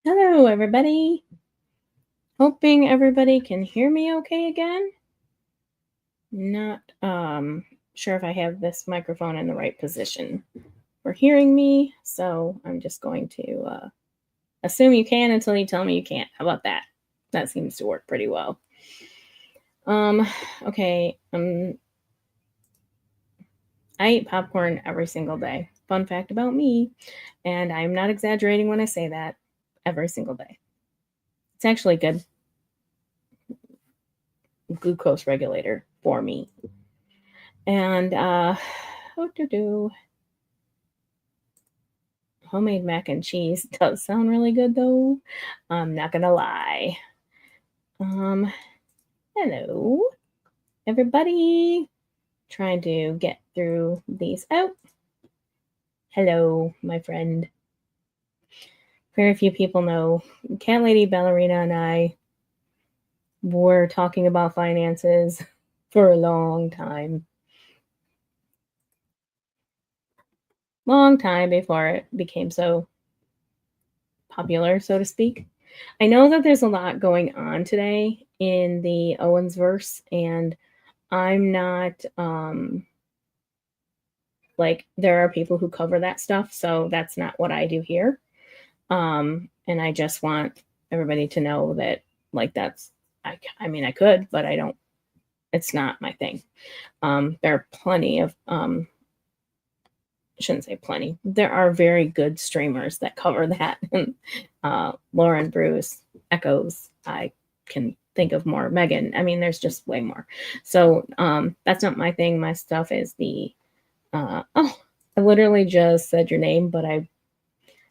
Hello, everybody. Hoping everybody can hear me okay again. Not sure if I have this microphone in the right position for hearing me, so I'm just going to assume you can until you tell me you can't. How about that? That seems to work pretty well. Okay. I eat popcorn every single day. Fun fact about me, and I'm not exaggerating when I say that, every single day. It's actually good glucose regulator for me. And what to do? Homemade mac and cheese does sound really good though. I'm not gonna lie. Um, Hello, everybody. Trying to get through these out. Hello, my friend. Very few people know Cat Lady Ballerina and I were talking about finances for a long time. Long time before it became so popular, so to speak. I know that there's a lot going on today in the Owens verse, and I'm not like there are people who cover that stuff, so that's not what I do here. And I just want everybody to know that like that's I mean I could, but I don't. It's not my thing. There are plenty of I shouldn't say plenty. There are very good streamers that cover that. Lauren, Bruce, Echoes. I can think of more. Megan. I mean, there's just way more. So that's not my thing. My stuff is the. Oh, I literally just said your name, but I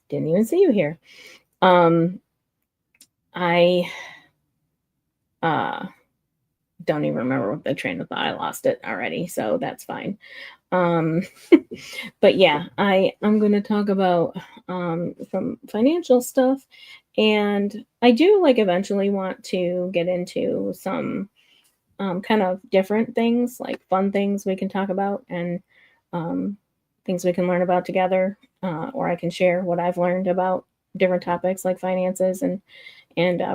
didn't even see you here. I don't even remember what the train of thought. I lost it already, so that's fine. But yeah, I'm going to talk about some financial stuff, and I do like eventually want to get into some kind of different things, like fun things we can talk about, and things we can learn about together, or I can share what I've learned about different topics like finances and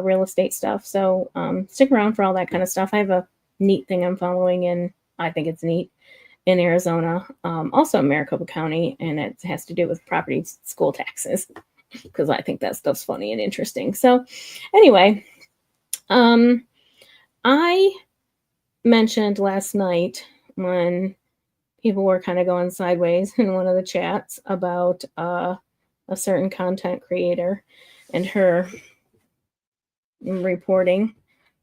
real estate stuff. So stick around for all that kind of stuff. I have a neat thing I'm following, and I think it's neat in Arizona, also in Maricopa County, and it has to do with property school taxes because I think that stuff's funny and interesting. So anyway, I mentioned last night when people were kind of going sideways in one of the chats about a certain content creator and her reporting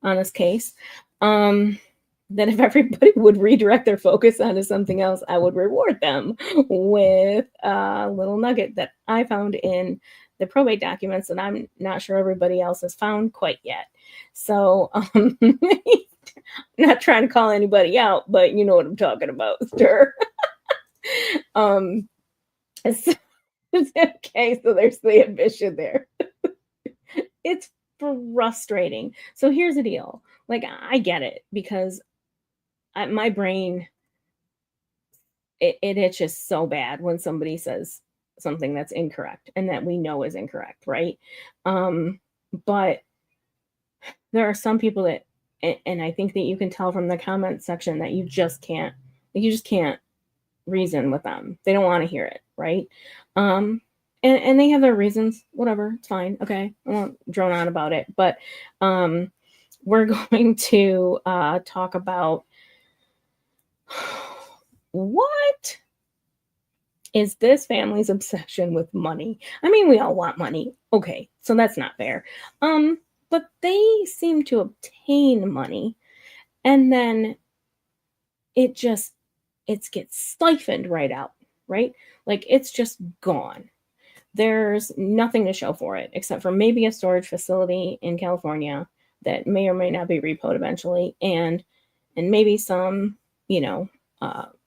on this case. That if everybody would redirect their focus onto something else, I would reward them with a little nugget that I found in the probate documents that I'm not sure everybody else has found quite yet. So, not trying to call anybody out, but you know what I'm talking about, sir. So, okay, so there's the ambition there. It's frustrating. So here's the deal. Like, I get it because my brain it itches so bad when somebody says something that's incorrect and that we know is incorrect, right? But there are some people that, and I think that you can tell from the comment section that you just can't reason with them. They don't want to hear it, right? And they have their reasons. Whatever, it's fine. Okay, I won't drone on about it. But we're going to talk about what is this family's obsession with money. I mean, we all want money. Okay, so that's not fair. But they seem to obtain money and then it gets siphoned right out, right? Like it's just gone. There's nothing to show for it except for maybe a storage facility in California that may or may not be repoed eventually, and maybe some,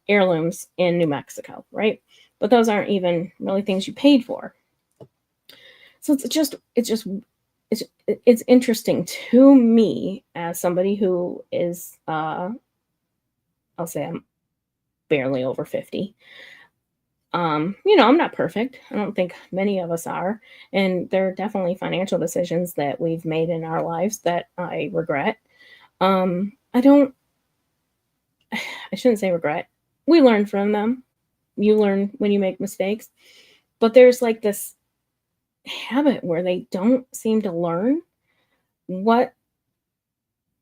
heirlooms in New Mexico, right? But those aren't even really things you paid for. So it's interesting to me as somebody who is, I'll say I'm barely over 50. I'm not perfect. I don't think many of us are. And there are definitely financial decisions that we've made in our lives that I regret. I don't, I shouldn't say regret. We learn from them. You learn when you make mistakes. But there's like this habit where they don't seem to learn what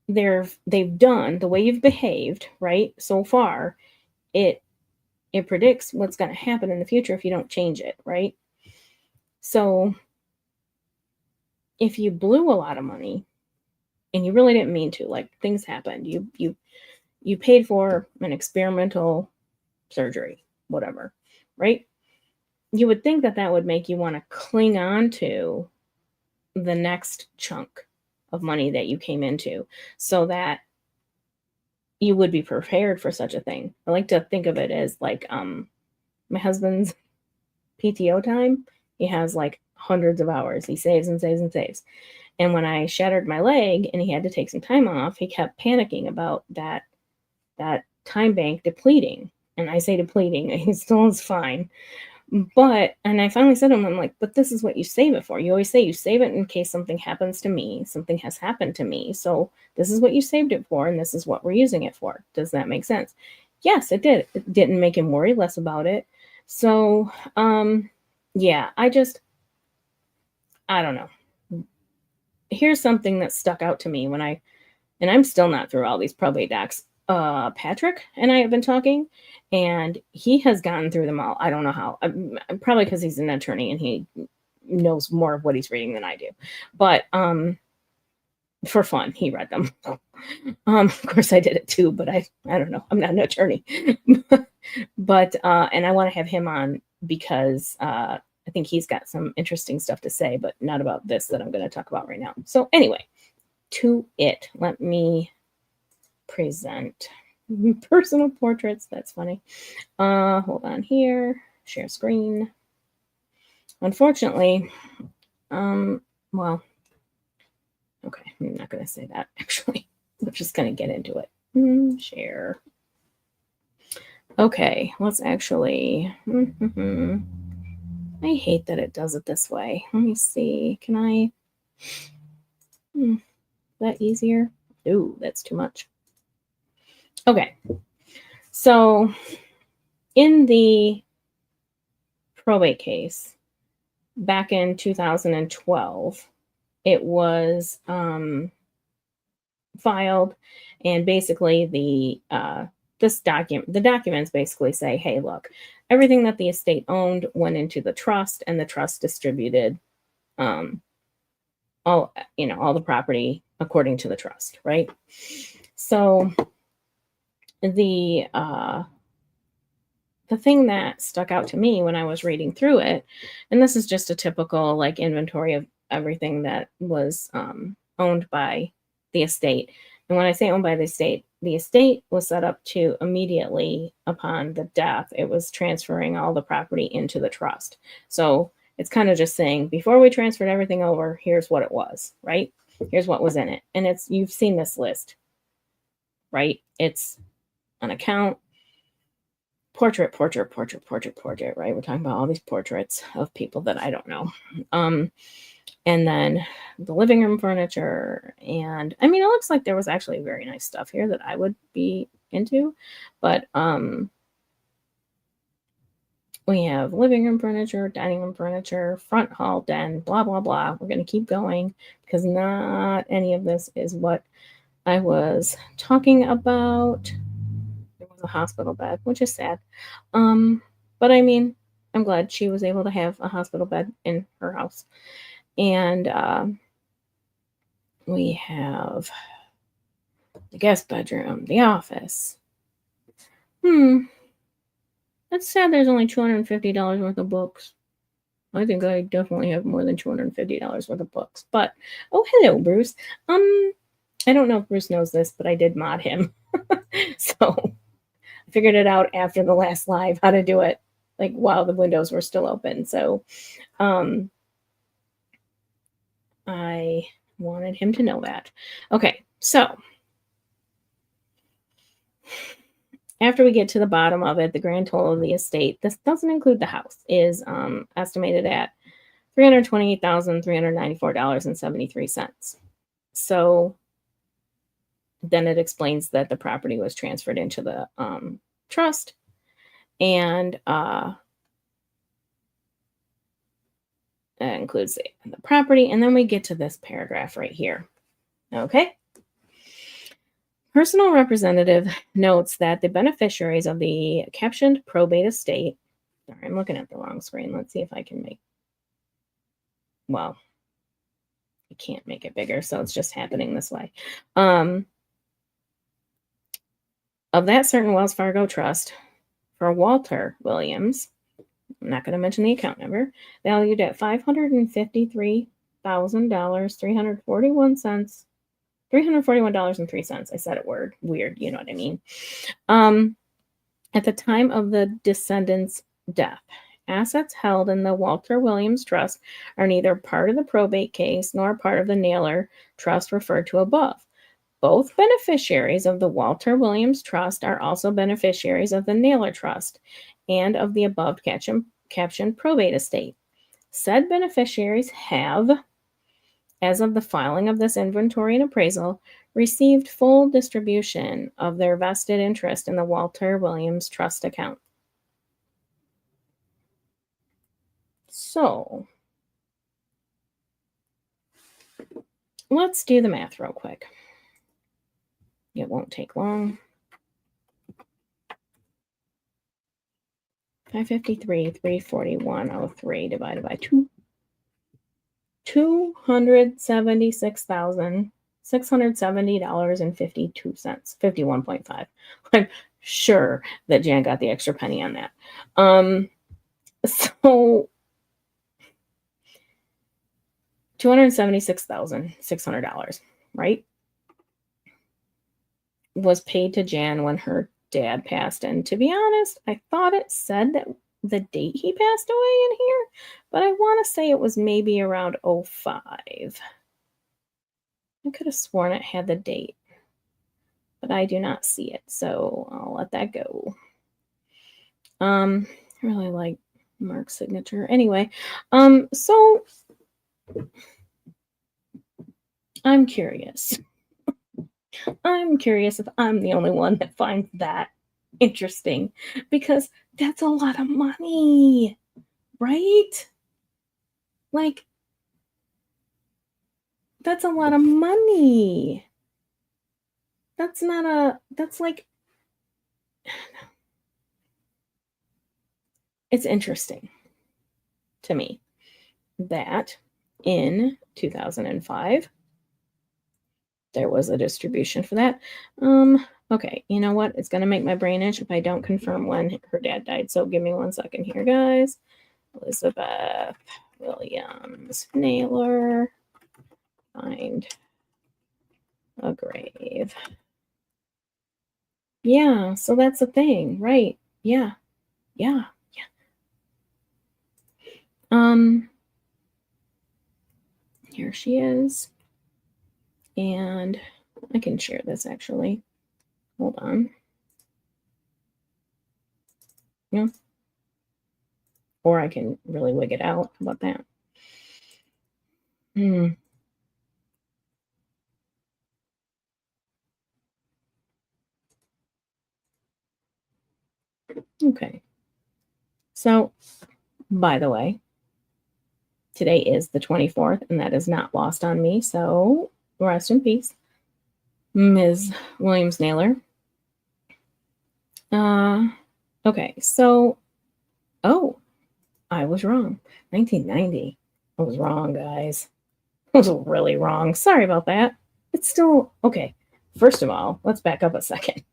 they've done, the way you've behaved, right? So far, it it predicts what's going to happen in the future if you don't change it, right? So, if you blew a lot of money and you really didn't mean to, like things happened, you paid for an experimental surgery, whatever, right? You would think that that would make you want to cling on to the next chunk of money that you came into so that you would be prepared for such a thing. I like to think of it as like my husband's PTO time. He has like hundreds of hours. He saves and saves and saves. And when I shattered my leg and he had to take some time off, he kept panicking about that time bank depleting. And I say depleting, he still is fine. But, and I finally said to him, I'm like, but this is what you save it for. You always say you save it in case something happens to me. Something has happened to me. So this is what you saved it for, and this is what we're using it for. Does that make sense? Yes, it did. It didn't make him worry less about it. So, yeah, I don't know. Here's something that stuck out to me and I'm still not through all these probate docs. Patrick and I have been talking, and he has gotten through them all. I don't know how. Probably because he's an attorney and he knows more of what he's reading than I do. But for fun, he read them. Of course, I did it too, but I don't know. I'm not an attorney. But and I want to have him on because I think he's got some interesting stuff to say, but not about this that I'm going to talk about right now. So anyway, to it. Let me present personal portraits. That's funny. Hold on here. Share screen. Unfortunately, well, okay, I'm not going to say that actually. We're just going to get into it. Share. Okay, let's actually. I hate that it does it this way. Let me see. Can I? That easier? Ooh, that's too much. Okay. So in the probate case back in 2012, it was filed, and basically the documents basically say, hey, look, everything that the estate owned went into the trust, and the trust distributed all the property according to the trust, right? So the thing that stuck out to me when I was reading through it, and this is just a typical like inventory of everything that was owned by the estate. And when I say owned by the estate was set up to immediately upon the death, it was transferring all the property into the trust. So it's kind of just saying, before we transferred everything over, here's what it was, right? Here's what was in it. And you've seen this list, right? It's an account, portrait, right? We're talking about all these portraits of people that I don't know. And then the living room furniture. And I mean, it looks like there was actually very nice stuff here that I would be into. But we have living room furniture, dining room furniture, front hall, den, blah, blah, blah. We're going to keep going because not any of this is what I was talking about. There was a hospital bed, which is sad. But I mean, I'm glad she was able to have a hospital bed in her house. And we have the guest bedroom, the office. That's sad there's only $250 worth of books. I think I definitely have more than $250 worth of books. But, oh, hello, Bruce. I don't know if Bruce knows this, but I did mod him. So I figured it out after the last live how to do it, like while the windows were still open. So I wanted him to know that. Okay, so After we get to the bottom of it, the grand total of the estate, this doesn't include the house, is estimated at $328,394.73. So then it explains that the property was transferred into the trust, and that includes the property. And then we get to this paragraph right here. Okay. Personal representative notes that the beneficiaries of the captioned probate estate. Sorry, I'm looking at the wrong screen. Let's see if I can make. Well, I can't make it bigger, so it's just happening this way. Of that certain Wells Fargo trust for Walter Williams, I'm not going to mention the account number, valued at $553,000, 341 cents. $341.03. I said it weird, you know what I mean. At the time of the descendant's death, assets held in the Walter Williams Trust are neither part of the probate case nor part of the Naylor Trust referred to above. Both beneficiaries of the Walter Williams Trust are also beneficiaries of the Naylor Trust and of the above captioned probate estate. Said beneficiaries have, as of the filing of this inventory and appraisal, received full distribution of their vested interest in the Walter Williams Trust account. So, let's do the math real quick. It won't take long. 553,341.03 divided by 2. $276,670.52. 51.5. I'm sure that Jan got the extra penny on that. So $276,600, right, was paid to Jan when her dad passed. And to be honest, I thought it said that the date he passed away in here, but I want to say it was maybe around 05. I could have sworn it had the date, but I do not see it, so I'll let that go. I really like Mark's signature. Anyway, so I'm curious. I'm curious if I'm the only one that finds that interesting, because that's a lot of money, right? Like, that's a lot of money. That's like, it's interesting to me that in 2005, there was a distribution for that. Okay, you know what? It's going to make my brain itch if I don't confirm when her dad died. So give me 1 second here, guys. Elizabeth Williams Naylor, find a grave. Yeah, so that's the thing, right? Yeah. Here she is. And I can share this actually. Hold on. Yeah. Or I can really wig it out. How about that? Okay. So, by the way, today is the 24th, and that is not lost on me. So, rest in peace, Ms. Williams Naylor. Okay. So, oh, I was wrong. 1990. I was wrong, guys. I was really wrong. Sorry about that. It's still okay. First of all, let's back up a second.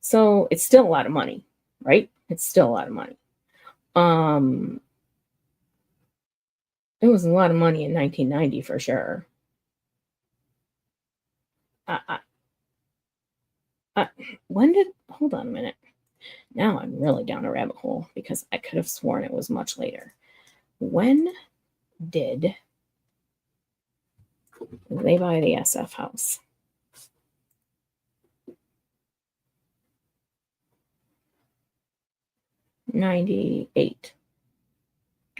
So it's still a lot of money, right? It's still a lot of money. It was a lot of money in 1990 for sure. Hold on a minute. Now I'm really down a rabbit hole because I could have sworn it was much later. When did they buy the SF house? 98.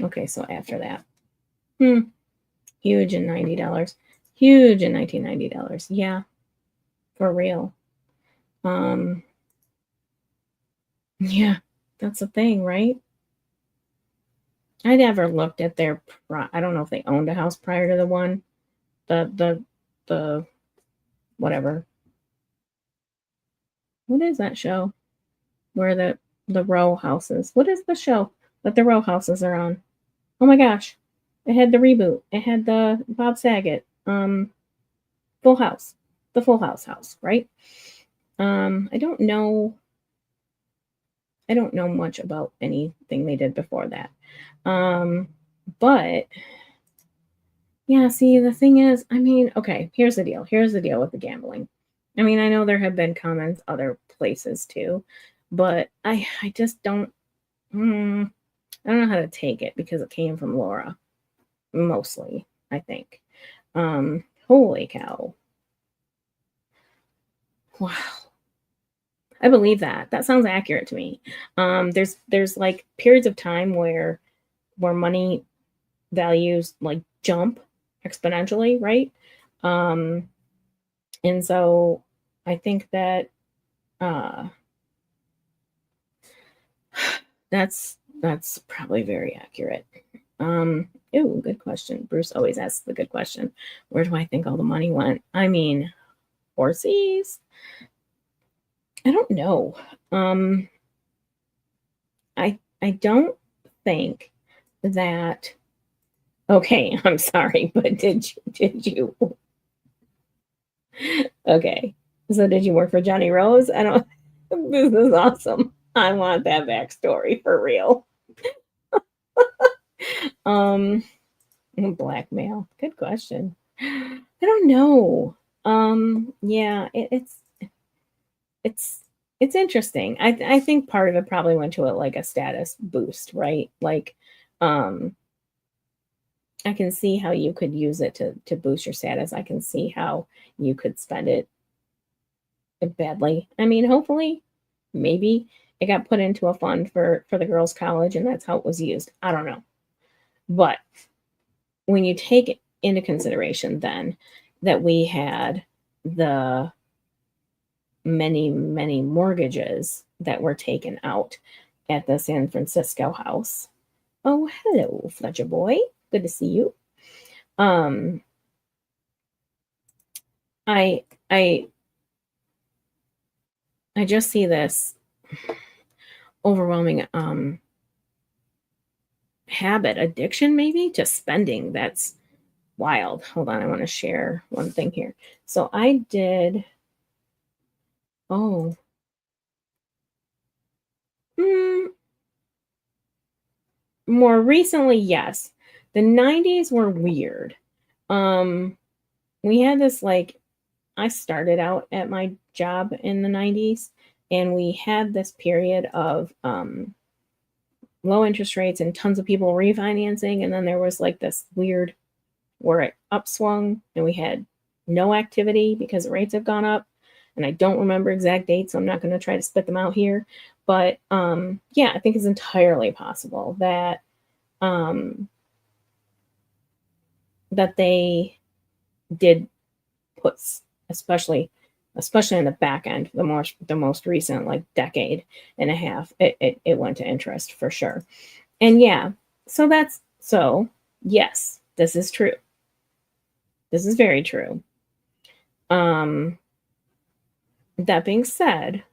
Okay, so after that. Huge in $90. Huge in $1990. Yeah, for real. Yeah, that's the thing, right? I never looked at their I don't know if they owned a house prior to the one. The whatever. What is that show? Where the row houses. What is the show that the row houses are on? Oh my gosh. It had the reboot. It had the Bob Saget. Full House. The Full House, right? I don't know much about anything they did before that. But yeah, see, the thing is, I mean, okay, here's the deal. Here's the deal with the gambling. I mean, I know there have been comments other places too, but I just don't I don't know how to take it because it came from Laura mostly, I think. Holy cow. Wow. I believe that. That sounds accurate to me. There's like periods of time where money values like jump exponentially, right? Um, and so I think that uh, that's probably very accurate. Ooh, good question. Bruce always asks the good question. Where do I think all the money went? I mean, horses. I don't know. Um, I don't think that. Okay, I'm sorry, but did you okay. So did you work for Johnny Rose? I don't this is awesome. I want that backstory for real. Um Blackmail. Good question. I don't know. Yeah, it's it's interesting. I think part of it probably went to it like a status boost, right? Like um I can see how you could use it to boost your status. I can see how you could spend it badly. I mean, hopefully, maybe it got put into a fund for the girls' college, and that's how it was used. I don't know, but when you take into consideration then that we had the many mortgages that were taken out at the San Francisco house. Oh, hello, Fletcher boy. Good to see you. Um, I I I just see this overwhelming habit addiction maybe to spending that's wild. Hold on, I want to share one thing here. So I did oh mm, more recently, yes. The 90s were weird. Um we had this like I started out at my job in the 90s and we had this period of low interest rates and tons of people refinancing and then there was like this weird where it upswung and we had no activity because the rates have gone up. And I don't remember exact dates, so I'm not going to try to spit them out here. But yeah, I think it's entirely possible that um, that they did put, especially in the back end, the most recent like decade and a half, it went to interest for sure. And yeah, so yes, this is true. This is very true. Um, that being said,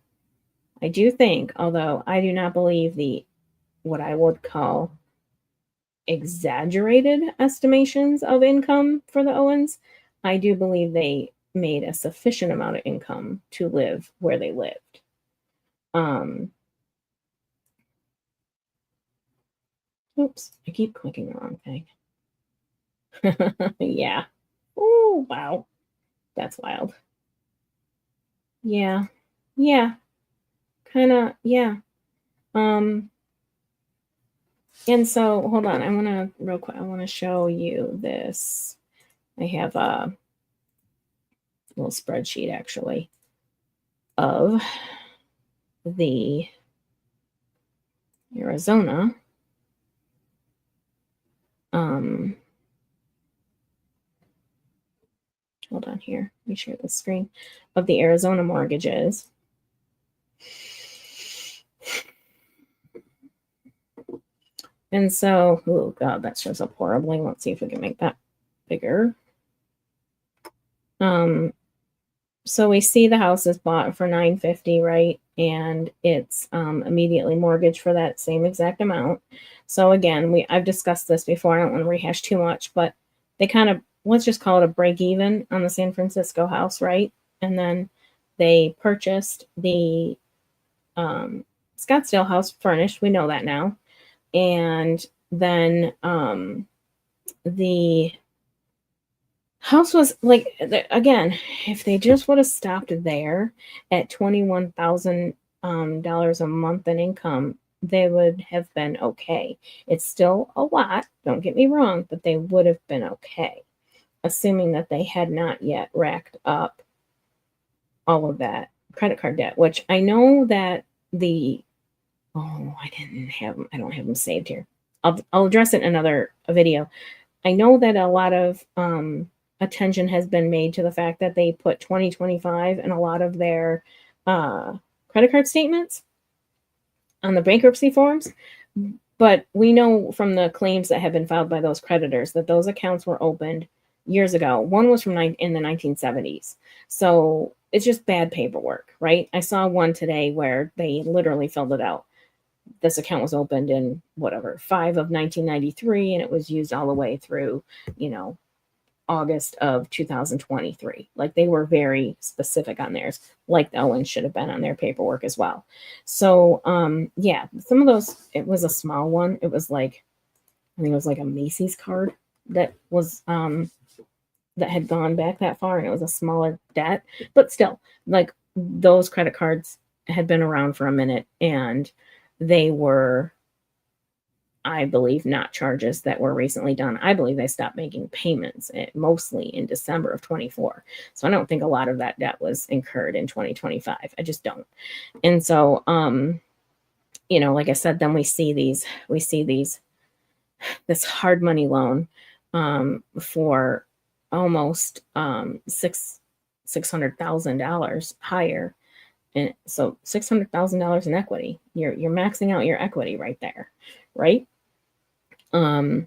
I do think, although I do not believe the what I would call exaggerated estimations of income for the Owens, I do believe they made a sufficient amount of income to live where they lived. Um, oops, I keep clicking the wrong thing. Yeah. Oh, wow. That's wild. Yeah. Yeah. Kind of, yeah. Um, and so hold on, I want to real quick, I want to show you this. I have a little spreadsheet actually of the Arizona. Hold on here. Let me share the screen of the Arizona mortgages. And so, oh God, that shows up horribly. Let's see if we can make that bigger. So we see the house is bought for $950, right? And it's immediately mortgaged for that same exact amount. So again, I've discussed this before. I don't want to rehash too much, but they kind of, let's just call it a break even on the San Francisco house, right? And then they purchased the Scottsdale house furnished. We know that now. And then the house was like, again, if they just would have stopped there at $21,000 a month in income, they would have been okay. It's still a lot, don't get me wrong, but they would have been okay, assuming that they had not yet racked up all of that credit card debt, which I know that I don't have them saved here. I'll address it in another video. I know that a lot of attention has been made to the fact that they put 2025 in a lot of their credit card statements on the bankruptcy forms. But we know from the claims that have been filed by those creditors that those accounts were opened years ago. One was from in the 1970s. So it's just bad paperwork, right? I saw one today where they literally filled it out. This account was opened in 5 of 1993, and it was used all the way through, August of 2023. Like, they were very specific on theirs, like the Owens should have been on their paperwork as well. So, yeah, some of those, it was a small one. It was like, I think it was like a Macy's card that was, that had gone back that far, and it was a smaller debt, but still, like, those credit cards had been around for a minute, and they were, I believe, not charges that were recently done. I believe they stopped making payments mostly in December of 24. So I don't think a lot of that debt was incurred in 2025. I just don't. And so, like I said, then we see this hard money loan for almost $600,000 higher. And so $600,000 in equity, you're maxing out your equity right there, right? And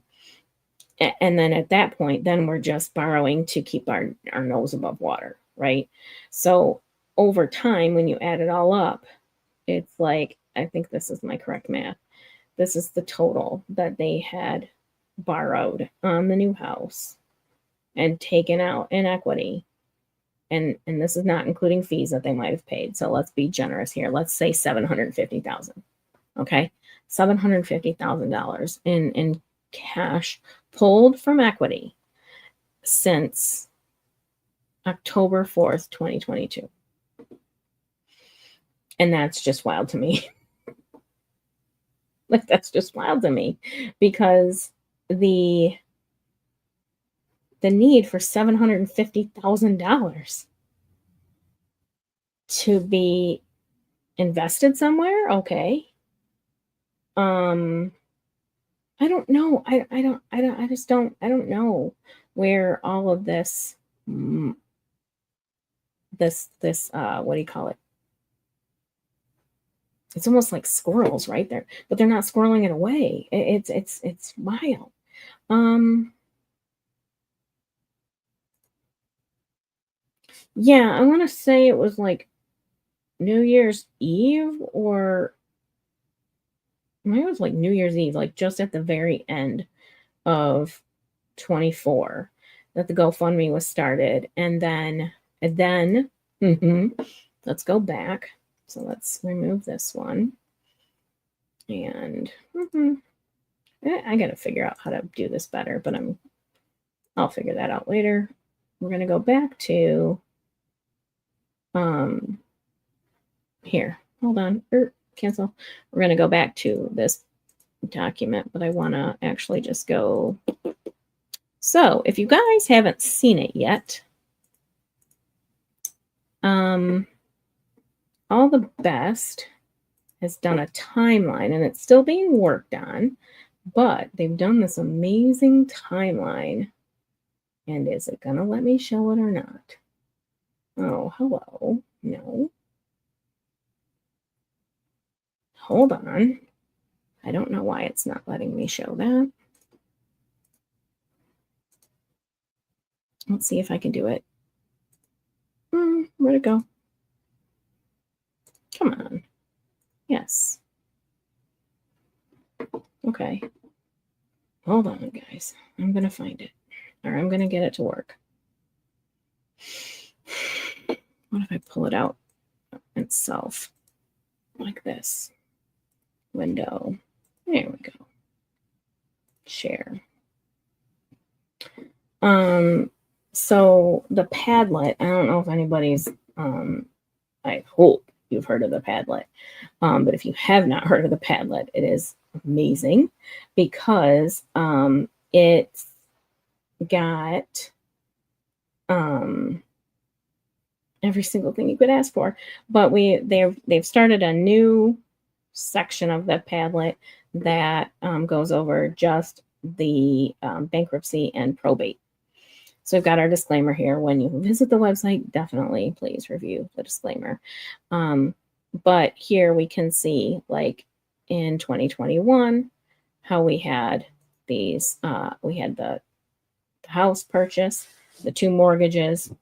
then at that point, then we're just borrowing to keep our nose above water, right? So over time, when you add it all up, it's like, I think this is my correct math. This is the total that they had borrowed on the new house and taken out in equity. And this is not including fees that they might have paid. So let's be generous here. Let's say $750,000. Okay, $750,000 in cash pulled from equity since October 4th, 2022. And that's just wild to me. Like, that's just wild to me, because the need for $750,000 to be invested somewhere, okay. I don't know. I don't know where all of this what do you call it? It's almost like squirrels right there, but they're not squirreling it away. It's wild. Yeah, I want to say it was like New Year's Eve, or maybe it was like New Year's Eve, like just at the very end of 24, that the GoFundMe was started. And then let's go back. So let's remove this one. And I got to figure out how to do this better, but I'll figure that out later. We're going to go back to here. Hold on. Cancel. We're going to go back to this document, but I want to actually just go. So if you guys haven't seen it yet, all the best has done a timeline, and it's still being worked on, but they've done this amazing timeline. And is it going to let me show it or not? Oh, hello. No. Hold on. I don't know why it's not letting me show that. Let's see if I can do it. Where'd it go? Come on. Yes. Okay. Hold on, guys. I'm going to find it. Or I'm going to get it to work. What if I pull it out itself? Like this. Window. There we go. Share. So the Padlet, I don't know if anybody's, I hope you've heard of the Padlet. But if you have not heard of the Padlet, it is amazing because it's got every single thing you could ask for. But they've started a new section of the Padlet that goes over just the bankruptcy and probate. So we've got our disclaimer here. When you visit the website, definitely please review the disclaimer. But here we can see, like in 2021, how we had these, we had the house purchase, the 2 mortgages.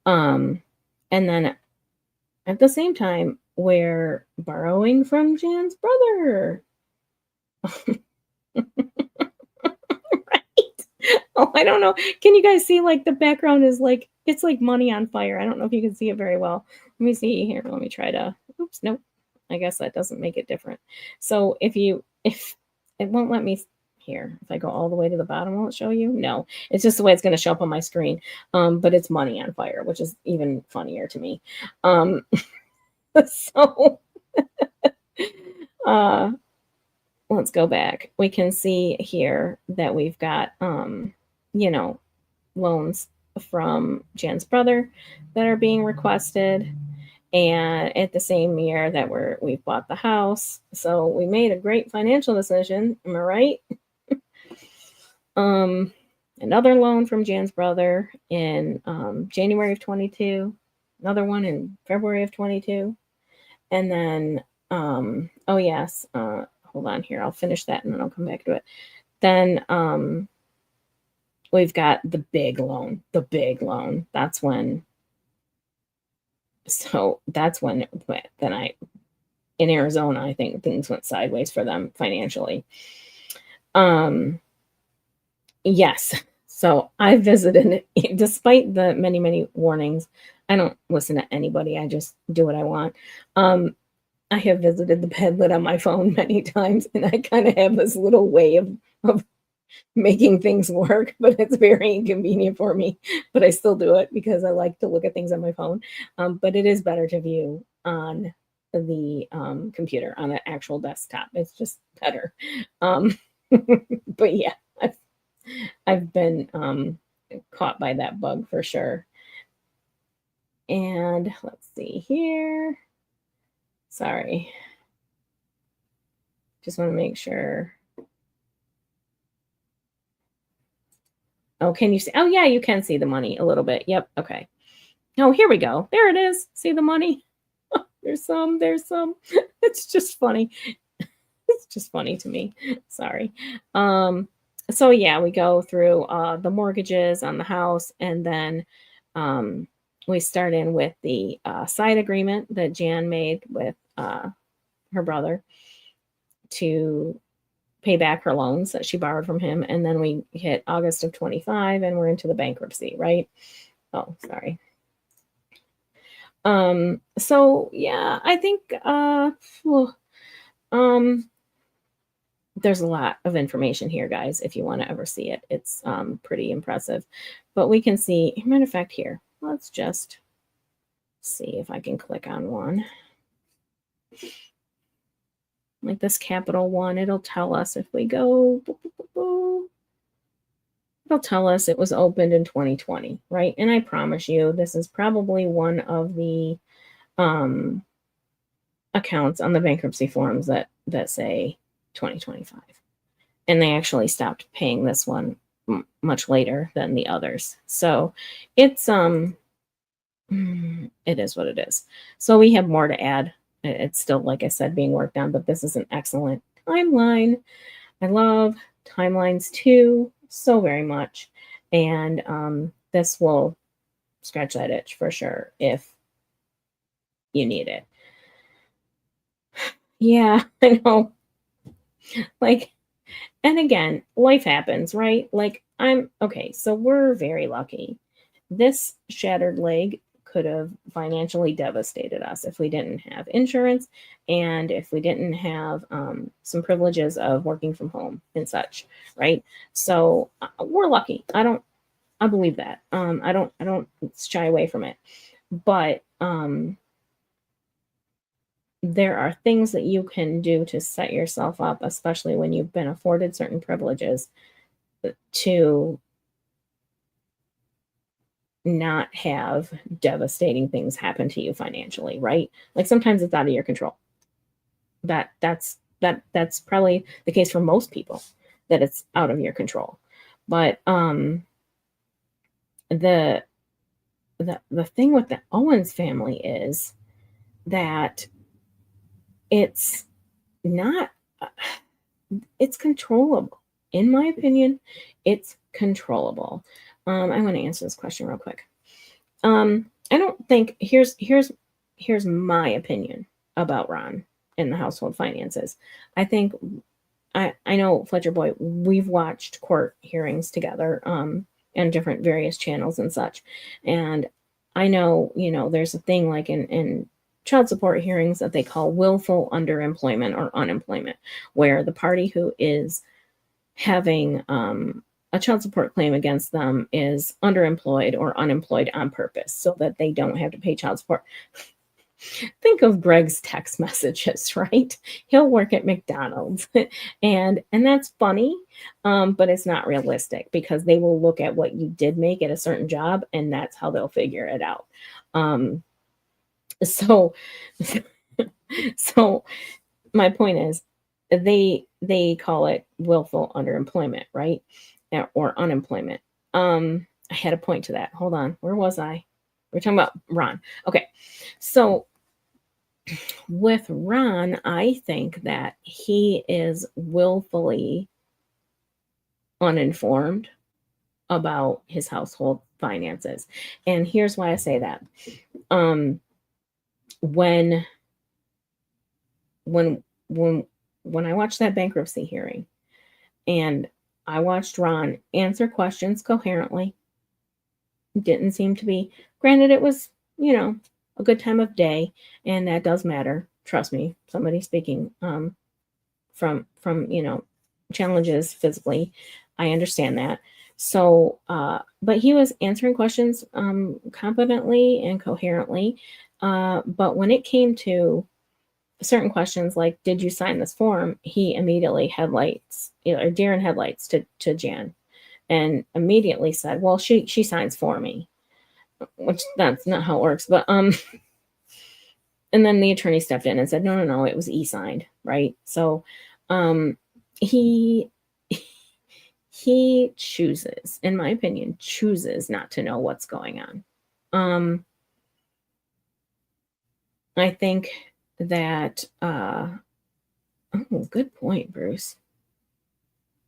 And then at the same time, we're borrowing from Jan's brother. Oh, I don't know. Can you guys see, like, the background is like, it's like money on fire. I don't know if you can see it very well. Let me see here. Let me try to, oops, nope. I guess that doesn't make it different. So if it won't let me here, if I go all the way to the bottom, will it show you? No, it's just the way it's going to show up on my screen. But it's money on fire, which is even funnier to me. So, let's go back. We can see here that we've got, loans from Jan's brother that are being requested, and at the same year that we've bought the house. So we made a great financial decision. Am I right? Another loan from Jan's brother in January of 22, another one in February of 22, and then oh yes, hold on here. I'll finish that and then I'll come back to it. Then we've got the big loan. That's when then in Arizona, I think things went sideways for them financially. Yes. So I visited, despite the many, many warnings. I don't listen to anybody. I just do what I want. I have visited the Padlet on my phone many times, and I kind of have this little way of making things work, but it's very inconvenient for me. But I still do it because I like to look at things on my phone. But it is better to view on the computer, on an actual desktop. It's just better. But yeah, I've been caught by that bug for sure. And let's see here. Sorry. Just want to make sure. Oh, can you see? Oh, yeah, you can see the money a little bit. Yep. Okay. Oh, here we go. There it is. See the money? There's some. It's just funny. It's just funny to me. Sorry. So yeah, we go through the mortgages on the house, and then we start in with the side agreement that Jan made with her brother to pay back her loans that she borrowed from him. And then we hit August of 25 and we're into the bankruptcy, right? Oh, sorry. So yeah, I think there's a lot of information here, guys. If you want to ever see it, it's pretty impressive. But we can see, matter of fact, here, let's just see if I can click on one. Like this Capital One, it'll tell us if we go, it'll tell us it was opened in 2020, right? And I promise you, this is probably one of the, accounts on the bankruptcy forms that say 2025, and they actually stopped paying this one much later than the others. So it's it is what it is. So we have more to add. It's still, like I said, being worked on, but this is an excellent timeline. I love timelines too, so very much. And this will scratch that itch for sure if you need it. Yeah, I know. Like, and again, life happens, right? Like, I'm okay. So we're very lucky. This shattered leg could have financially devastated us if we didn't have insurance and if we didn't have some privileges of working from home and such, right? So we're lucky. I believe that. I don't shy away from it. But there are things that you can do to set yourself up, especially when you've been afforded certain privileges, to not have devastating things happen to you financially, right? Like sometimes it's out of your control. That's probably the case for most people, that it's out of your control. But the the thing with the Owens family is that it's not it's controllable. In my opinion, it's controllable. I want to answer this question real quick. I don't think here's my opinion about Ron and the household finances. I think I know Fletcher Boy, we've watched court hearings together and different various channels and such. And I know, there's a thing like in child support hearings that they call willful underemployment or unemployment, where the party who is having a child support claim against them is underemployed or unemployed on purpose so that they don't have to pay child support. Think of Greg's text messages, right? He'll work at McDonald's and that's funny, but it's not realistic because they will look at what you did make at a certain job and that's how they'll figure it out. So so my point is they call it willful underemployment, right? Or unemployment. I had a point to that. Hold on. Where was I? We're talking about Ron. Okay. So with Ron, I think that he is willfully uninformed about his household finances. And here's why I say that. When I watched that bankruptcy hearing and I watched Ron answer questions coherently, didn't seem to be, granted, it was, a good time of day, and that does matter. Trust me, somebody speaking from challenges physically, I understand that. So, but he was answering questions competently and coherently. But when it came to certain questions like, did you sign this form? He immediately headlights, or deer in headlights to Jan, and immediately said, well, she signs for me, which that's not how it works. But and then the attorney stepped in and said, no, it was e-signed, right? So he chooses, in my opinion, chooses not to know what's going on. I think that oh, good point, Bruce.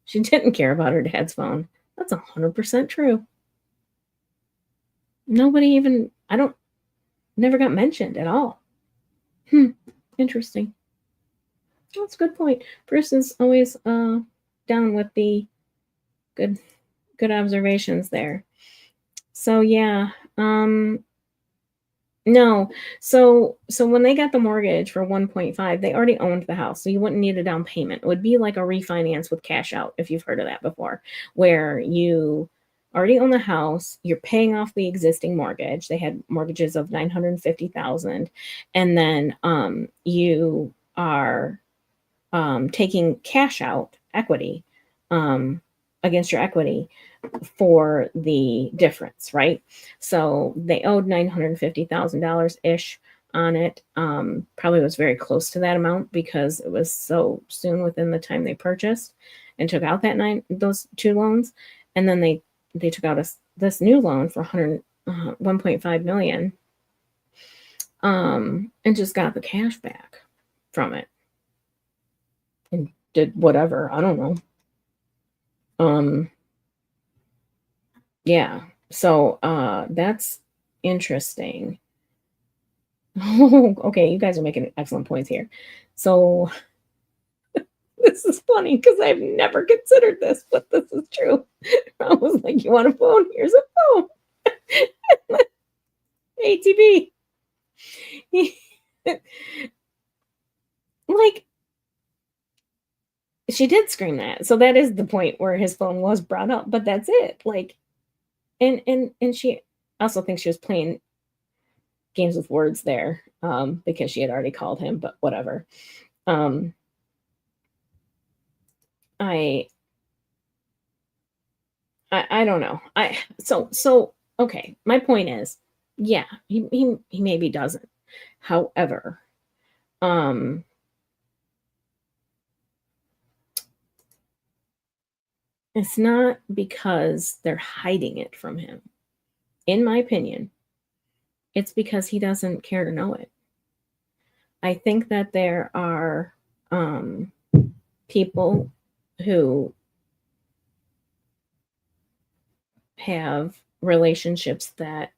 She didn't care about her dad's phone. That's 100% true. Nobody even, never got mentioned at all. Interesting. That's a good point. Bruce is always down with the good observations there. So yeah, no. So when they got the mortgage for 1.5, they already owned the house. So you wouldn't need a down payment. It would be like a refinance with cash out, if you've heard of that before, where you already own the house, you're paying off the existing mortgage. They had mortgages of $950,000, and then you are taking cash out equity against your equity for the difference, right? So they owed $950,000 ish on it. Probably was very close to that amount because it was so soon within the time they purchased and took out those two loans, and then they took out this new loan for 1.5 million, and just got the cash back from it and did whatever, I don't know. Yeah, so that's interesting. Okay, you guys are making excellent points here. So this is funny because I've never considered this, but this is true. I was like, "You want a phone? Here's a phone." ATV. Like, she did scream that. So that is the point where his phone was brought up, but that's it. Like, and she also thinks she was playing games with words there, because she had already called him, but whatever. Um, I I don't know. So okay. My point is, yeah, he maybe doesn't. However, um, it's not because they're hiding it from him. In my opinion, it's because he doesn't care to know it. I think that there are people who have relationships that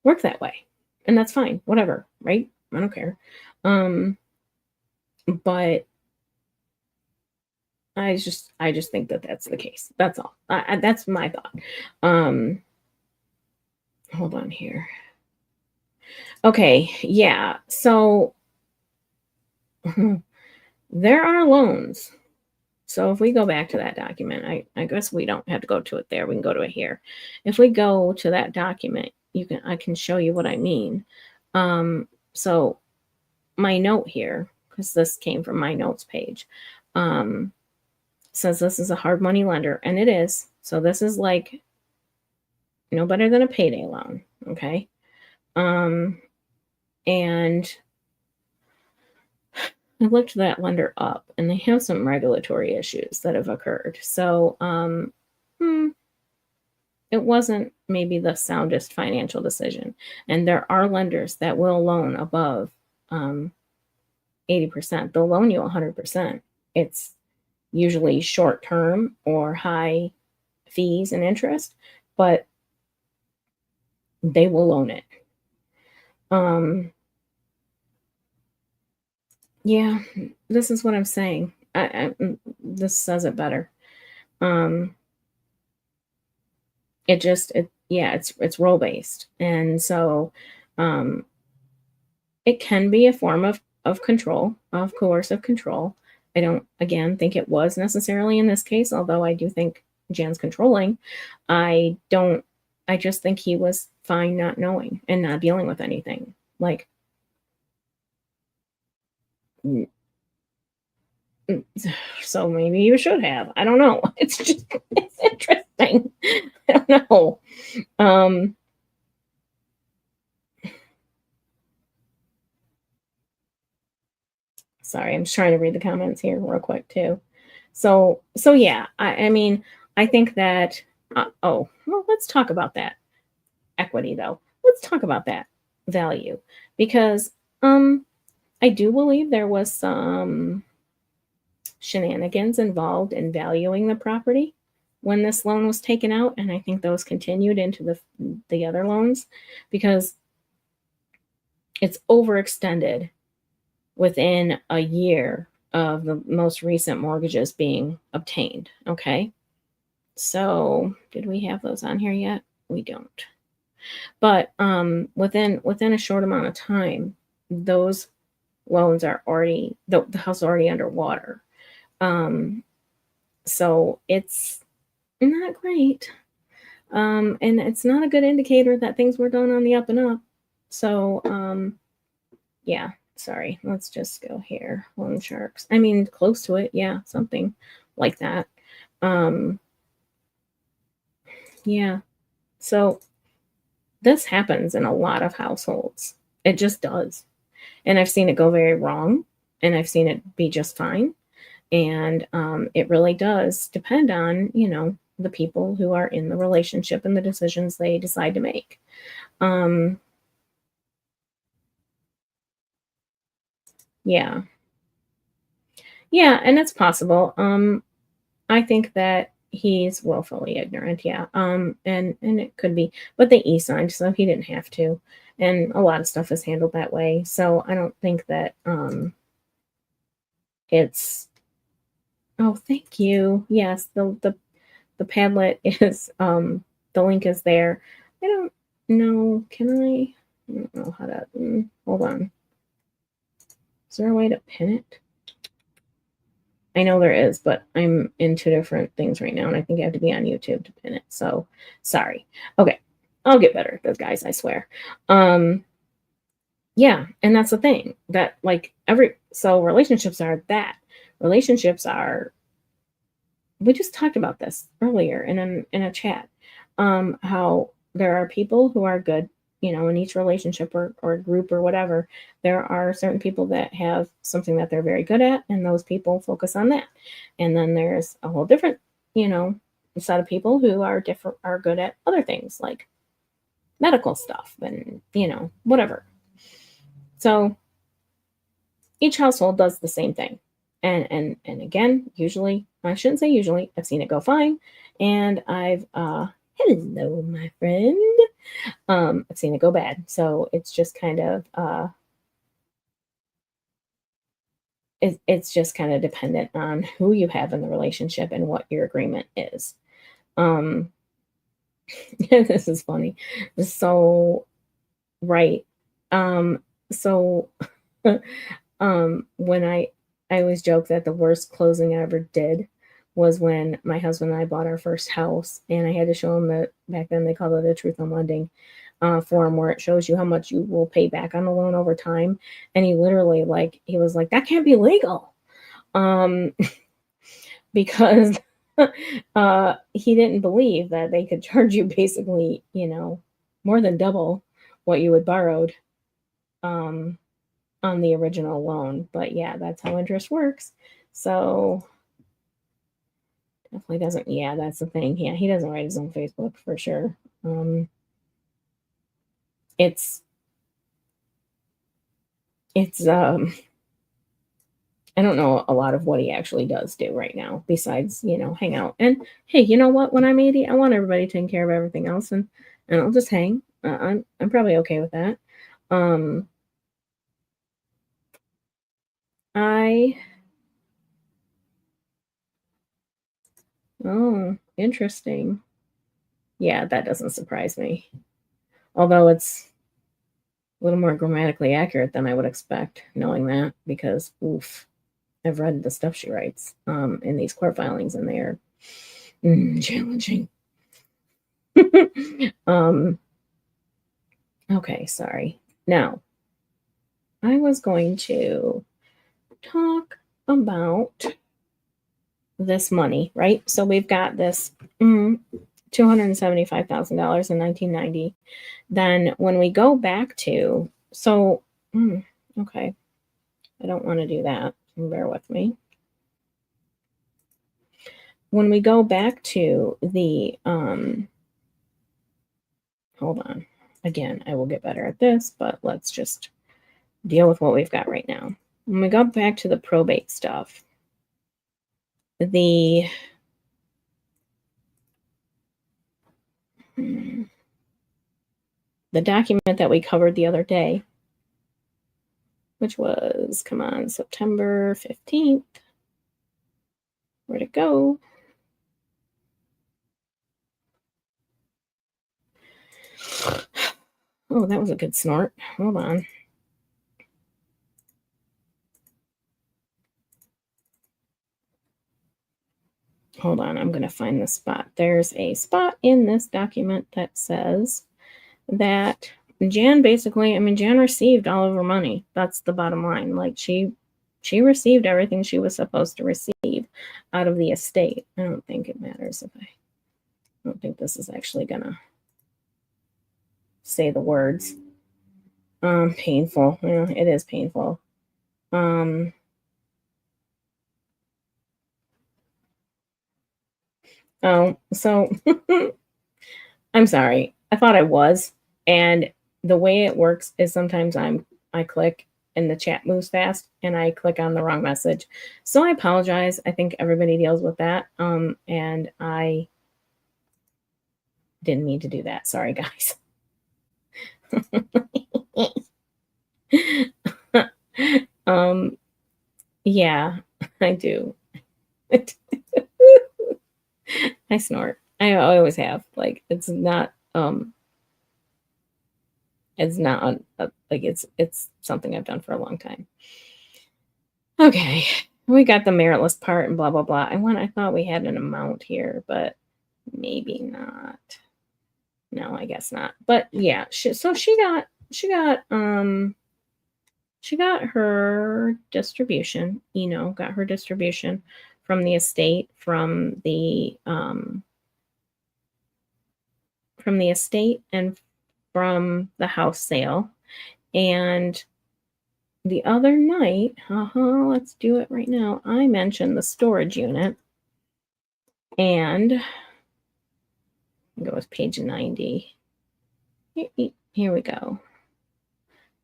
work that way, and that's fine. Whatever, right? I don't care. Um, but I just think that that's the case. That's all. That's my thought. Um, hold on here. Okay, yeah. So there are loans. So if we go back to that document, I guess we don't have to go to it there. We can go to it here. If we go to that document, I can show you what I mean. So my note here, because this came from my notes page, says this is a hard money lender, and it is. So this is like no better than a payday loan. Okay. And I looked that lender up, and they have some regulatory issues that have occurred. So it wasn't maybe the soundest financial decision. And there are lenders that will loan above 80%. They'll loan you 100%. It's usually short term or high fees and interest, but they will loan it. Yeah, this is what I'm saying. This says it better. It's role based, and so um, it can be a form of control, of coercive control. I don't, again, think it was necessarily in this case, although I do think Jan's controlling. I don't. I just think he was fine not knowing and not dealing with anything. Like, so maybe you should have. I don't know. It's just it's interesting. I don't know. Sorry, I'm just trying to read the comments here real quick too. So yeah, I mean, I think that. Oh, well, let's talk about that equity though. Let's talk about that value because I do believe there was some shenanigans involved in valuing the property when this loan was taken out, and I think those continued into the other loans because it's overextended within a year of the most recent mortgages being obtained. Okay. So did we have those on here yet? We don't. But within a short amount of time, those loans are already the house is already underwater. So it's not great. And it's not a good indicator that things were done on the up and up. So yeah, sorry. Let's just go here. Loan sharks. I mean, close to it. Yeah, something like that. Yeah. So this happens in a lot of households. It just does. And I've seen it go very wrong, and I've seen it be just fine. And it really does depend on, the people who are in the relationship and the decisions they decide to make. Um, yeah. Yeah, and it's possible. I think that he's willfully ignorant, yeah. And it could be, but they e-signed, so he didn't have to. And a lot of stuff is handled that way. So I don't think that it's oh, thank you. Yes, the Padlet is the link is there. I don't know. I don't know how to hold on. Is there a way to pin it? I know there is, but I'm in two different things right now, and I think I have to be on YouTube to pin it. So sorry. Okay. I'll get better at this, guys, I swear. Yeah, and that's the thing. That like relationships are that. Relationships are we just talked about this earlier in a chat. How there are people who are good, in each relationship or group or whatever. There are certain people that have something that they're very good at, and those people focus on that. And then there's a whole different, set of people who are good at other things like medical stuff and whatever. So each household does the same thing. And again, usually, I shouldn't say usually, I've seen it go fine. And hello, my friend. I've seen it go bad. So it's just kind of it's just kind of dependent on who you have in the relationship and what your agreement is. Um this is funny. So right. So when I always joke that the worst closing I ever did was when my husband and I bought our first house, and I had to show him that back then they called it a truth on lending form where it shows you how much you will pay back on the loan over time. And he literally he was like, that can't be legal. Um, because he didn't believe that they could charge you basically, more than double what you had borrowed. On the original loan. But yeah, that's how interest works. So definitely doesn't. Yeah, that's the thing. Yeah, he doesn't write his own Facebook for sure. It's it's. I don't know a lot of what he actually does do right now besides hang out. And hey, you know what? When I'm 80, I want everybody taking care of everything else, and I'll just hang. I'm probably okay with that. I Oh, interesting. Yeah, that doesn't surprise me. Although it's a little more grammatically accurate than I would expect, knowing that, because oof, I've read the stuff she writes in these court filings, and they are challenging. um, okay, sorry. Now, I was going to talk about this money, right? So we've got this $275,000 in 1990. Then when we go back to, okay, I don't want to do that. Bear with me. When we go back to the, hold on. Again, I will get better at this, but let's just deal with what we've got right now. When we go back to the probate stuff, the document that we covered the other day, which was, come on, September 15th. Where'd it go? Oh, that was a good snort. Hold on. Hold on, I'm going to find the spot. There's a spot in this document that says that Jan Jan received all of her money. That's the bottom line. Like she received everything she was supposed to receive out of the estate. I don't think it matters if I don't think this is actually going to say the words. Painful. Yeah, it is painful. Um, oh, so I'm sorry. I thought I was. And the way it works is sometimes I click and the chat moves fast and I click on the wrong message. So I apologize. I think everybody deals with that. And I didn't mean to do that. Sorry, guys. um, yeah, I do. I snort. I always have. Like it's not like it's something I've done for a long time. Okay. We got the meritless part and blah blah blah. I thought we had an amount here, but maybe not. No, I guess not. But yeah, she got her distribution, got her distribution from the estate, from the estate and from the house sale. And the other night, let's do it right now. I mentioned the storage unit, and go with page 90. Here we go.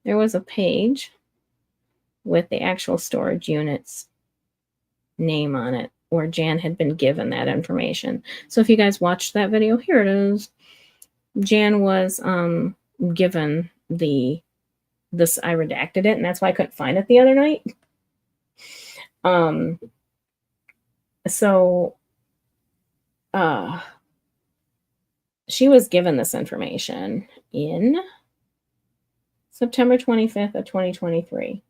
There was a page with the actual storage unit's name on it, where Jan had been given that information. So if you guys watched that video, here it is. Jan was given this. I redacted it, and that's why I couldn't find it the other night. So she was given this information in September 25th of 2023.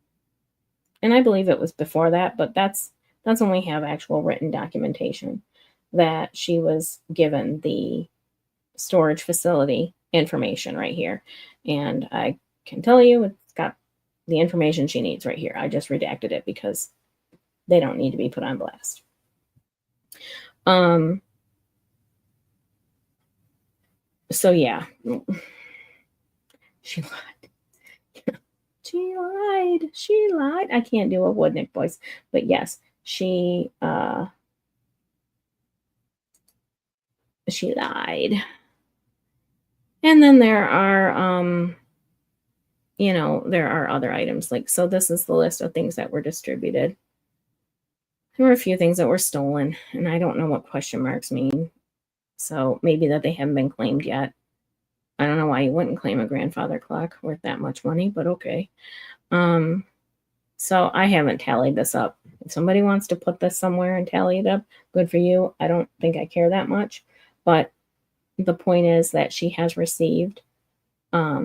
And I believe it was before that, but that's when we have actual written documentation that she was given the storage facility information right here. And I can tell you it's got the information she needs right here. I just redacted it because they don't need to be put on blast. So yeah. She lied. She lied. I can't do a Woodnick voice, but yes, she lied. And then there are there are other items, like, so this is the list of things that were distributed. There were a few things that were stolen, and I don't know what question marks mean. So maybe that they haven't been claimed yet. I don't know why you wouldn't claim a grandfather clock worth that much money, but okay. So I haven't tallied this up. If somebody wants to put this somewhere and tally it up, good for you. I don't think I care that much. But the point is that she has received a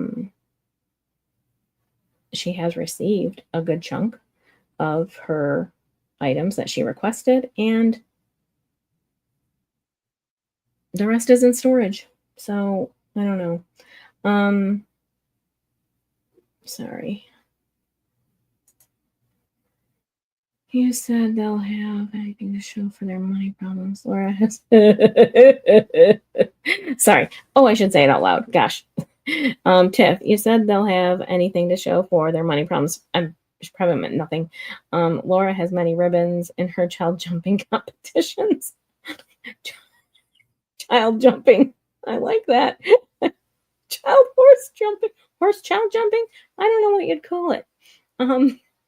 good chunk of her items that she requested, and the rest is in storage. So I don't know. Sorry. You said they'll have anything to show for their money problems. Laura has. Sorry. Oh, I should say it out loud. Gosh. Tiff, you said they'll have anything to show for their money problems. I probably meant nothing. Laura has many ribbons in her child jumping competitions. Child jumping. I like that. Child horse child jumping. I don't know what you'd call it.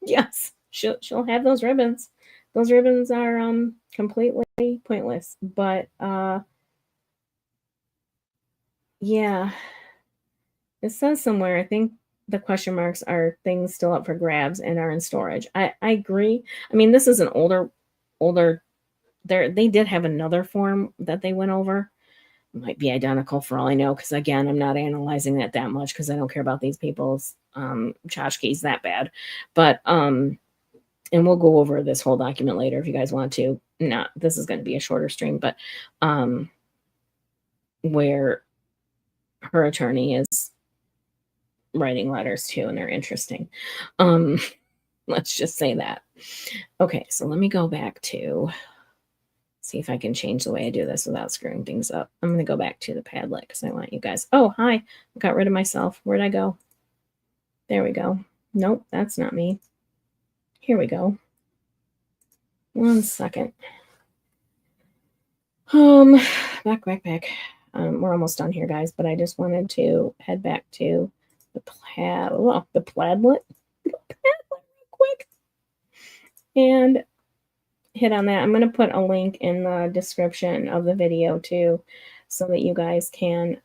Yes, she'll have those ribbons. Those ribbons are completely pointless, but yeah. It says somewhere, I think the question marks are things still up for grabs and are in storage. I agree. I mean, this is an older they did have another form that they went over. It might be identical for all I know, because again, I'm not analyzing that much because I don't care about these people's tchotchkes that bad. But and we'll go over this whole document later if you guys want to. Not this is going to be a shorter stream, but where her attorney is writing letters too, and they're interesting. Let's just say that. Okay, so let me go back to see if I can change the way I do this without screwing things up. I'm going to go back to the Padlet because I want you guys. Oh, hi. I got rid of myself. Where'd I go? There we go. Nope, that's not me. Here we go. One second. Um, back. We're almost done here, guys, but I just wanted to head back to the Padlet real quick and hit on that. I'm going to put a link in the description of the video too, so that you guys can,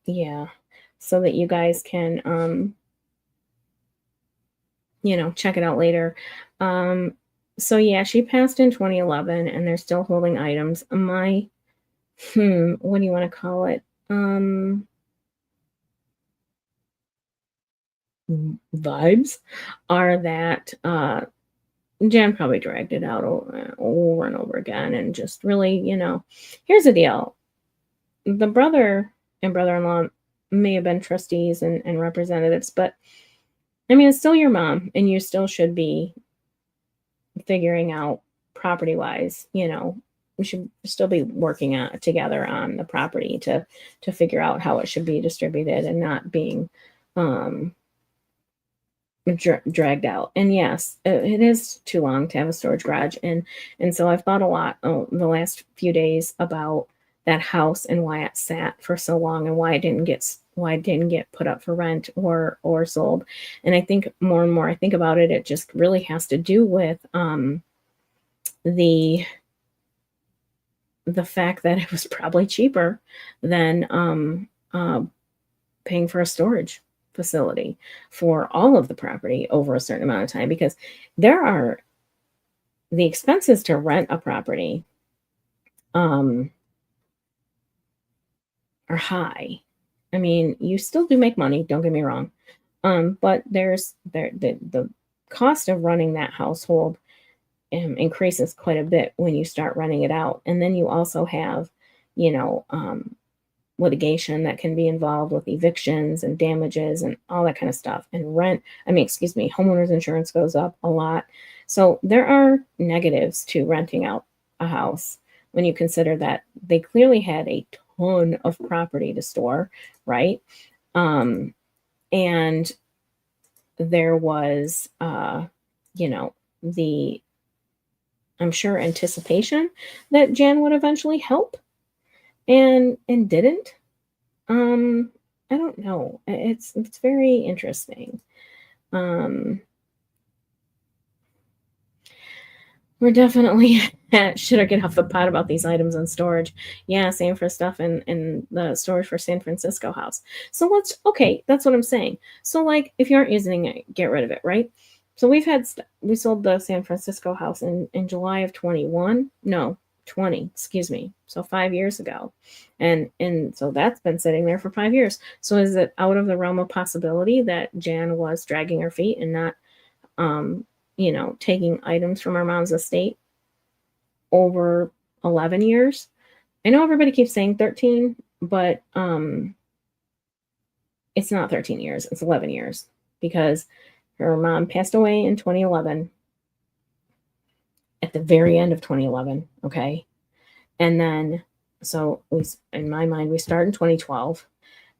yeah, so that you guys can, check it out later. Um, so yeah, she passed in 2011 and they're still holding items. What do you want to call it? Vibes are that, Jan probably dragged it out over and over again and just really, here's the deal. The brother and brother-in-law may have been trustees and representatives, but I mean, it's still your mom and you still should be figuring out property wise, we should still be working together on the property to figure out how it should be distributed and not being um dragged out. And yes, it is too long to have a storage garage. And so I've thought a lot the last few days about that house and why it sat for so long and why it didn't get put up for rent or sold. And I think more and more I think about it, it just really has to do with the the fact that it was probably cheaper than paying for a storage facility for all of the property over a certain amount of time, because there are the expenses to rent a property um, are high. I mean, you still do make money, don't get me wrong, but the cost of running that household increases quite a bit when you start renting it out, and then you also have, you know, litigation that can be involved with evictions and damages and all that kind of stuff. And homeowners insurance goes up a lot. So there are negatives to renting out a house when you consider that they clearly had a ton of property to store, right? Um, and there was, the, I'm sure, anticipation that Jan would eventually help and didn't. Um, I don't know. It's very interesting. Um, we're definitely should I get off the pot about these items in storage? Yeah, same for stuff in the storage for San Francisco house. So that's what I'm saying. So like if you aren't using it, get rid of it, right? So we sold the San Francisco house in July of 21. No, 20, excuse me. So 5 years ago. And so that's been sitting there for 5 years. So is it out of the realm of possibility that Jan was dragging her feet and not um, taking items from our mom's estate over 11 years? I know everybody keeps saying 13, but it's not 13 years, it's 11 years because her mom passed away in 2011 at the very end of 2011, okay? And then so in my mind we start in 2012,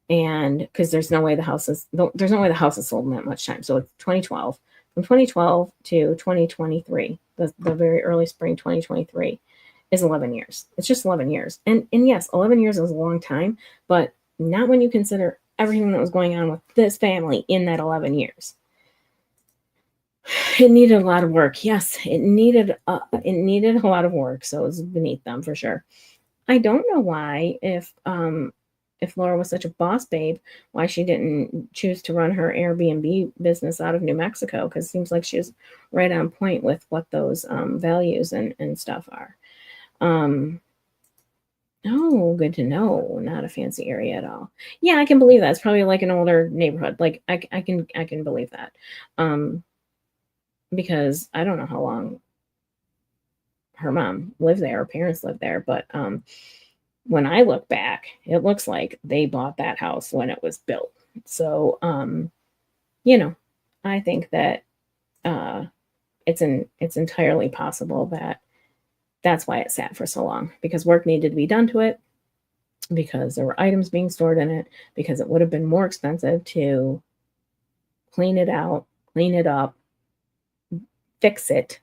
and because there's no way the house is sold in that much time. So it's 2012. From 2012 to 2023, the very early spring 2023 is 11 years. It's just 11 years. And yes, 11 years is a long time, but not when you consider everything that was going on with this family in that 11 years. It needed a lot of work. Yes, it needed a lot of work, so it was beneath them for sure. I don't know why, if Laura was such a boss babe, why she didn't choose to run her Airbnb business out of New Mexico, because it seems like she's right on point with what those values and stuff are. Oh, good to know. Not a fancy area at all. Yeah, I can believe that. It's probably like an older neighborhood. Like I can believe that. Um, because I don't know how long her mom lived there, her parents lived there, but when I look back, it looks like they bought that house when it was built. So, you know, I think that uh, it's entirely possible that that's why it sat for so long, because work needed to be done to it. because there were items being stored in it, because it would have been more expensive to clean it out, clean it up, fix it,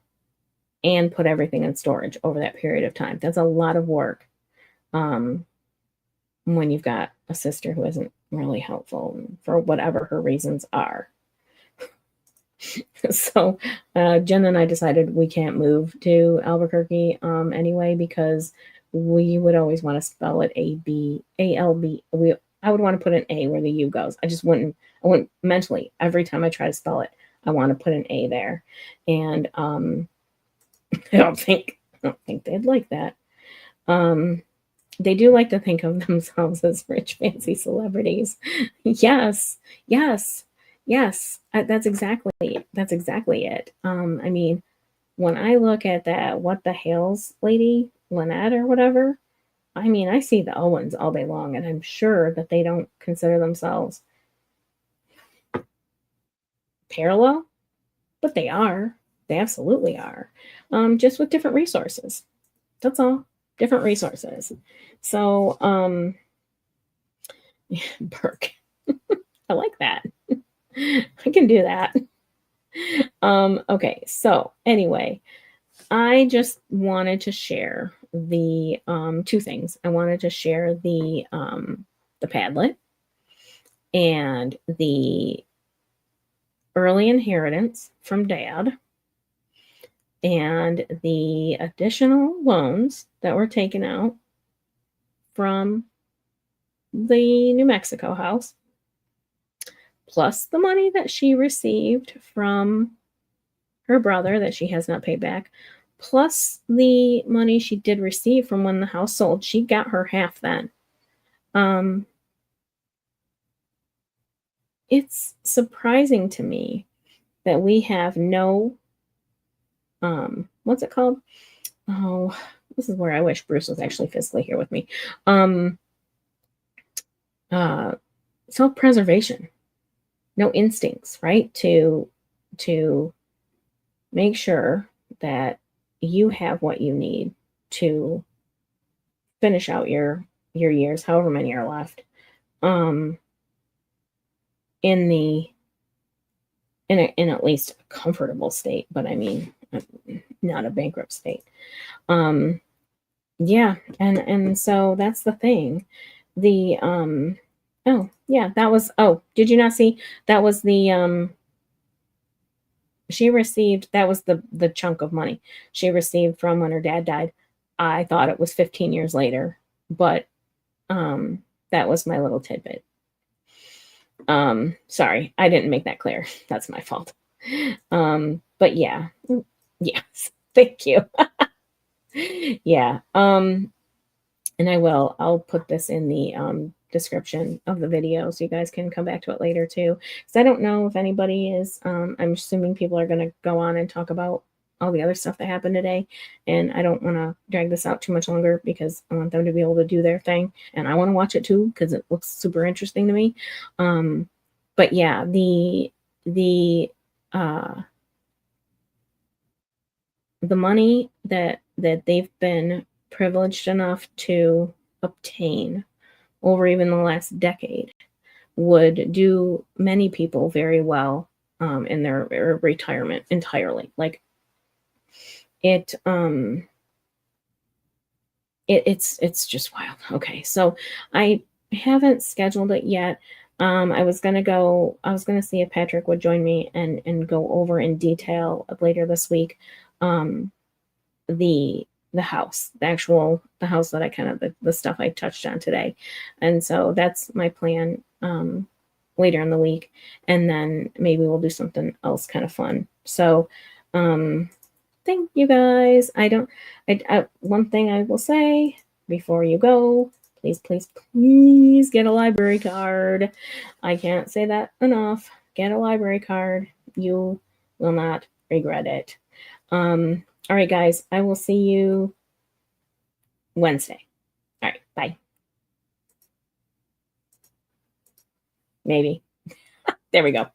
and put everything in storage over that period of time. That's a lot of work when you've got a sister who isn't really helpful for whatever her reasons are. So Jen and I decided we can't move to Albuquerque anyway, because we would always want to spell it A-B-A-L-B. I would want to put an A where the U goes. I wouldn't mentally, every time I try to spell it, I want to put an A there. And I don't think they'd like that. They do like to think of themselves as rich, fancy celebrities. Yes, yes, yes. That's exactly it. I mean, when I look at that, what the Hales lady, Lynette or whatever, I mean, I see the Owens all day long, and I'm sure that they don't consider themselves parallel, but they are. They absolutely are. Just with different resources. That's all. Different resources. So, Burke. I like that. I can do that. Okay, so anyway, I just wanted to share the two things. I wanted to share the Padlet and the early inheritance from Dad and the additional loans that were taken out from the New Mexico house, plus the money that she received from her brother that she has not paid back, plus the money she did receive from when the house sold. She got her half then. It's surprising to me that we have no, what's it called? Oh, this is where I wish Bruce was actually physically here with me. Self-preservation, no instincts, right? To make sure that you have what you need to finish out your years, however many are left, in at least a comfortable state, but I mean, not a bankrupt state. Yeah, and so that's the thing. The oh yeah, that was, oh, did you not see? That was the she received, that was the chunk of money she received from when her dad died. I thought it was 15 years later, but that was my little tidbit. Sorry, I didn't make that clear. That's my fault. But yeah. Yes, thank you. Yeah. And I'll put this in the description of the video so you guys can come back to it later too. Because I don't know if anybody is, I'm assuming people are going to go on and talk about all the other stuff that happened today. And I don't want to drag this out too much longer because I want them to be able to do their thing. And I want to watch it too because it looks super interesting to me. But yeah, the money that they've been privileged enough to obtain over even the last decade would do many people very well in their retirement entirely. Like it's just wild. Okay, so I haven't scheduled it yet. I was gonna see if Patrick would join me and go over in detail later this week the house, the house that I kind of the stuff I touched on today. And so that's my plan later in the week. And then maybe we'll do something else kind of fun. So thank you guys. One thing I will say before you go, please, please, please get a library card. I can't say that enough. Get a library card. You will not regret it. All right, guys, I will see you Wednesday. All right, bye. Maybe. There we go.